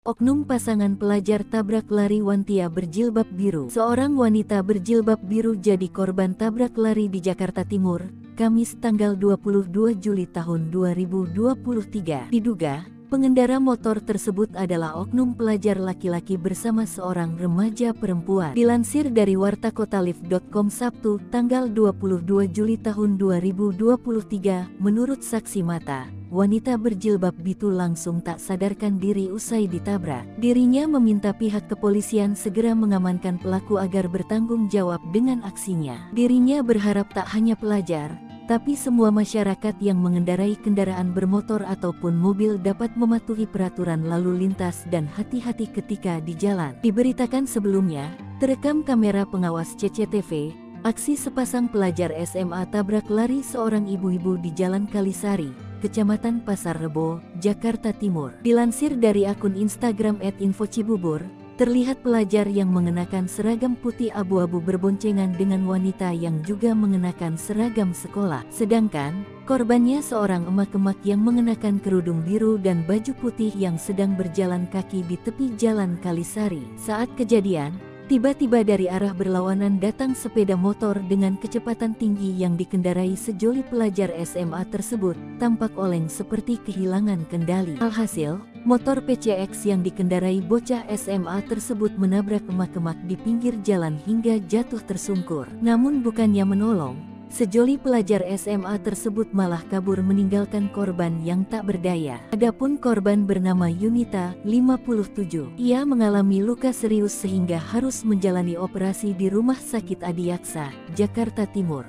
Oknum pasangan pelajar tabrak lari wanita berjilbab biru. Seorang wanita berjilbab biru jadi korban tabrak lari di Jakarta Timur, Kamis tanggal 22 Juli tahun 2023. Diduga, pengendara motor tersebut adalah oknum pelajar laki-laki bersama seorang remaja perempuan. Dilansir dari wartakotalive.com Sabtu, tanggal 22 Juli tahun 2023, menurut saksi mata, wanita berjilbab biru langsung tak sadarkan diri usai ditabrak. Dirinya meminta pihak kepolisian segera mengamankan pelaku agar bertanggung jawab dengan aksinya. Dirinya berharap tak hanya pelajar, tapi semua masyarakat yang mengendarai kendaraan bermotor ataupun mobil dapat mematuhi peraturan lalu lintas dan hati-hati ketika di jalan. Diberitakan sebelumnya, terekam kamera pengawas CCTV, aksi sepasang pelajar SMA tabrak lari seorang ibu-ibu di Jalan Kalisari, Kecamatan Pasar Rebo, Jakarta Timur. Dilansir dari akun Instagram @infocibubur, terlihat pelajar yang mengenakan seragam putih abu-abu berboncengan dengan wanita yang juga mengenakan seragam sekolah. Sedangkan, korbannya seorang emak-emak yang mengenakan kerudung biru dan baju putih yang sedang berjalan kaki di tepi Jalan Kalisari. Saat kejadian, tiba-tiba dari arah berlawanan datang sepeda motor dengan kecepatan tinggi yang dikendarai sejoli pelajar SMA tersebut, tampak oleng seperti kehilangan kendali. Alhasil, motor PCX yang dikendarai bocah SMA tersebut menabrak emak-emak di pinggir jalan hingga jatuh tersungkur. Namun bukannya menolong, sejoli pelajar SMA tersebut malah kabur meninggalkan korban yang tak berdaya. Adapun korban bernama Yunita, 57. Ia mengalami luka serius sehingga harus menjalani operasi di Rumah Sakit Adiaksa, Jakarta Timur.